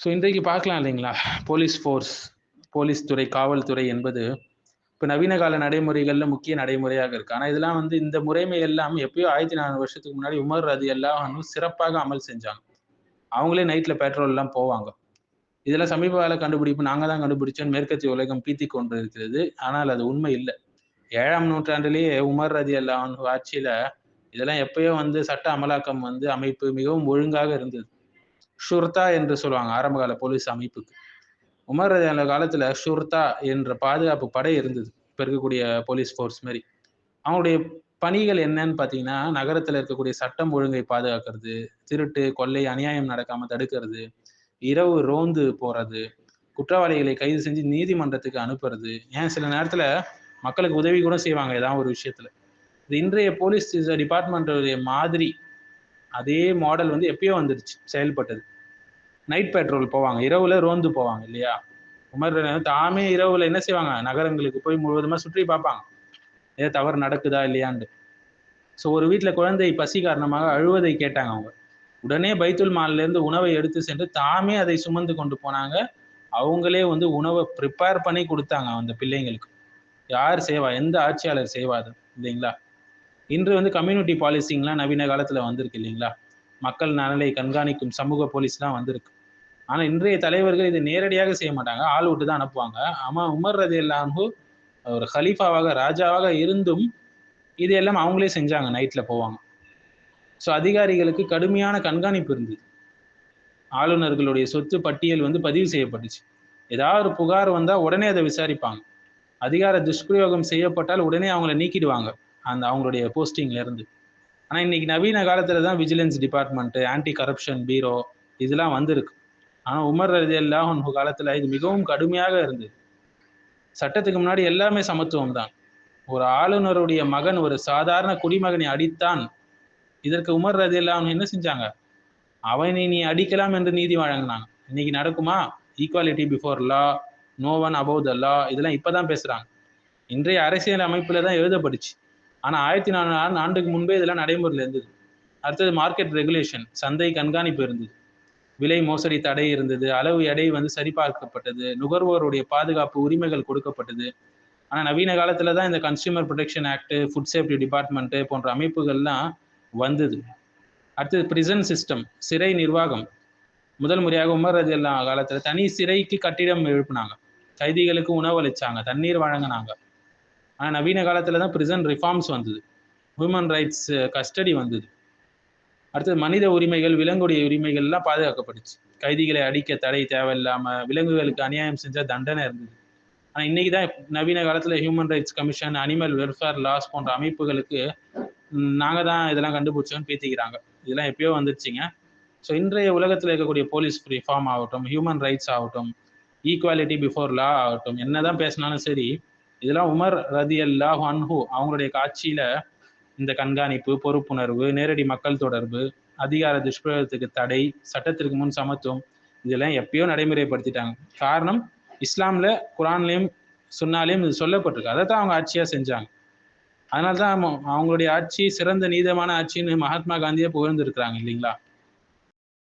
So இன்றைக்கு பார்க்கலாம் இல்லைங்களா, போலீஸ் ஃபோர்ஸ், போலீஸ் துறை, காவல்துறை என்பது இப்போ நவீன கால நடைமுறைகளில் முக்கிய நடைமுறையாக இருக்கு. ஆனால் இதெல்லாம் வந்து இந்த முறைமை எல்லாம் எப்பயோ 1400 வருஷத்துக்கு முன்னாடி உமர் ரலியல்லாஹு அன்ஹு சிறப்பாக அமல் செஞ்சாங்க. அவங்களே நைட்ல பெட்ரோல்லாம் போவாங்க. இதெல்லாம் சமீப கால கண்டுபிடிப்பு, நாங்க தான் கண்டுபிடிச்சோம்னு மேற்கத்திய உலகம் பீத்திக் கொண்டு இருக்கிறது. ஆனால் அது உண்மை இல்ல. 7ஆம் நூற்றாண்டிலேயே உமர் ரலியல்லாஹு அன்ஹு ஆட்சியில இதெல்லாம் எப்பயோ வந்து சட்ட அமலாக்கம் வந்து அமைப்பு மிகவும் ஒழுங்காக இருந்தது. ஷுர்தா என்று சொல்லுவாங்க ஆரம்பகால போலீஸ் அமைப்புக்கு. உமர் ரலியல்லாஹு காலத்துல ஷுர்தா என்ற பாதுகாப்பு படை இருந்தது. இப்ப இருக்கக்கூடிய போலீஸ் ஃபோர்ஸ் மாரி. அவங்களுடைய பணிகள் என்னன்னு பார்த்தீங்கன்னா, நகரத்துல இருக்கக்கூடிய சட்டம் ஒழுங்கை பாதுகாக்கிறது, திருட்டு, கொள்ளை, அநியாயம் நடக்காம தடுக்கிறது, இரவு ரோந்து போறது, குற்றவாளிகளை கைது செஞ்சு நீதிமன்றத்துக்கு அனுப்புறது, ஏன் சில நேரத்துல மக்களுக்கு உதவி கூட செய்வாங்க ஏதாவது ஒரு விஷயத்துல. இது இன்றைய போலீஸ் டிபார்ட்மெண்ட்டுடைய மாதிரி அதே மாடல் வந்து எப்பயோ வந்துருச்சு, செயல்பட்டது. நைட் பெட்ரோல் போவாங்க, இரவுல ரோந்து போவாங்க இல்லையா? உமர் தாமே இரவுல என்ன செய்வாங்க, நகரங்களுக்கு போய் முழுவதுமா சுற்றி பார்ப்பாங்க, ஏதோ தவறு நடக்குதா இல்லையான்னு. ஸோ ஒரு வீட்டில் குழந்தை பசி காரணமாக அழுவதை கேட்டாங்க அவங்க. உடனே பைத்துல் மால்ல இருந்து உணவை எடுத்து சென்று தாமே அதை சுமந்து கொண்டு போனாங்க. அவங்களே வந்து உணவை ப்ரிப்பேர் பண்ணி கொடுத்தாங்க அந்த பிள்ளைங்களுக்கு. யார் செய்வா? எந்த ஆட்சியாளர் செய்வாது இல்லைங்களா? இன்று வந்து கம்யூனிட்டி பாலிசிங்லாம் நவீன காலத்துல வந்திருக்கு இல்லைங்களா? மக்கள் நலனை கண்காணிக்கும் சமூக போலீஸ்லாம் வந்திருக்கு. ஆனா இன்றைய தலைவர்கள் இதை நேரடியாக செய்ய மாட்டாங்க, ஆள் விட்டு தான் அனுப்புவாங்க. ஆமா, உமர் ரலியல்லாஹு அன்ஹு ஒரு கலீஃபாவாக, ராஜாவாக இருந்தும் இது எல்லாம் அவங்களே செஞ்சாங்க. நைட்ல போவாங்க. ஸோ அதிகாரிகளுக்கு கடுமையான கண்காணிப்பு இருந்தது. ஆளுநர்களுடைய சொத்து பட்டியல் வந்து பதிவு செய்யப்பட்டுச்சு. ஏதாவது ஒரு புகார் வந்தா உடனே அதை விசாரிப்பாங்க. அதிகார துஷ்பிரயோகம் செய்யப்பட்டால் உடனே அவங்கள நீக்கிடுவாங்க அந்த அவங்களுடைய போஸ்டிங்ல இருந்து. ஆனா இன்னைக்கு நவீன காலத்துல தான் விஜிலன்ஸ் டிபார்ட்மெண்ட், ஆன்டி கரப்ஷன் பீரோ இதெல்லாம் வந்திருக்கு. ஆனா உமர் ரலியல்லாஹு அன்ஹு காலத்துல இது மிகவும் கடுமையாக இருந்தது. சட்டத்துக்கு முன்னாடி எல்லாமே சமத்துவம் தான். ஒரு ஆளுநருடைய மகன் ஒரு சாதாரண குடிமகனை அடித்தான், இதற்கு உமர் ரலியல்லாஹு அன்ஹு என்ன செஞ்சாங்க? அவனை நீ அடிக்கலாம் என்று நீதி வழங்கினாங்க. இன்னைக்கு நடக்குமா? Equality before law, no one above the law, இதெல்லாம் இப்பதான் பேசுறாங்க. இன்றைய அரசியல் அமைப்புல தான் எழுதப்பட்டுச்சு. ஆனா 1400 ஆண்டுக்கு முன்பே இதெல்லாம் நடைமுறையில் இருந்தது. அடுத்தது மார்க்கெட் ரெகுலேஷன், சந்தை கண்காணிப்பு இருந்தது. விலை மோசடி தடை இருந்தது. அளவு எடை வந்து சரிபார்க்கப்பட்டது. நுகர்வோருடைய பாதுகாப்பு உரிமைகள் கொடுக்கப்பட்டது. ஆனா நவீன காலத்துல தான் இந்த consumer protection act, food safety department போன்ற அமைப்புகள்லாம் வந்தது. அடுத்தது பிரிசன் சிஸ்டம், சிறை நிர்வாகம். முதல் முறையாக உமர் ரலியல்லாஹு காலத்துல தனி சிறைக்கு கட்டிடம் எழுப்பினாங்க. கைதிகளுக்கு உணவு அளிச்சாங்க, தண்ணீர் வழங்கினாங்க. ஆனா நவீன காலத்துல தான் பிரிசன் ரிஃபார்ம்ஸ் வந்தது. ஹியூமன் ரைட்ஸ் கஸ்டடி வந்தது. அடுத்தது மனித உரிமைகள், விலங்குடைய உரிமைகள் எல்லாம் பாதுகாக்கப்பட்டுச்சு. கைதிகளை அடிக்க தடை தேவையில்லாம, விலங்குகளுக்கு அநியாயம் செஞ்சா தண்டனை இருந்தது. ஆனா இன்னைக்கு தான் நவீன காலத்துல human rights commission, animal welfare laws போன்ற அமைப்புகளுக்கு நாங்க தான் இதெல்லாம் கண்டுபிடிச்சோம்னு பேத்திக்கிறாங்க. இதெல்லாம் எப்பயோ வந்துருச்சுங்க. ஸோ இன்றைய உலகத்துல இருக்கக்கூடிய போலீஸ் ரிஃபார்ம் ஆகட்டும், ஹியூமன் ரைட்ஸ் ஆகட்டும், ஈக்குவாலிட்டி பிஃபோர் லா ஆகட்டும், என்னதான் பேசினாலும் சரி, இதெல்லாம் உமர் ரலியல்லாஹு அன்ஹு அவங்களுடைய காட்சியில இந்த கண்காணிப்பு, பொறுப்புணர்வு, நேரடி மக்கள் தொடர்பு, அதிகார துஷ்பிரயோகத்துக்கு தடை, சட்டத்திற்கு முன் சமத்துவம், இதெல்லாம் எப்பயோ நடைமுறைப்படுத்திட்டாங்க. காரணம், இஸ்லாம்ல, குரான்லயும், சுன்னாலையும் இது சொல்லப்பட்டிருக்கு. அதை தான் அவங்க ஆட்சியா செஞ்சாங்க. அதனால தான் அவங்களுடைய ஆட்சி சிறந்த நீதமான ஆட்சின்னு மகாத்மா காந்தியே புகழ்ந்து இருக்கிறாங்க இல்லைங்களா?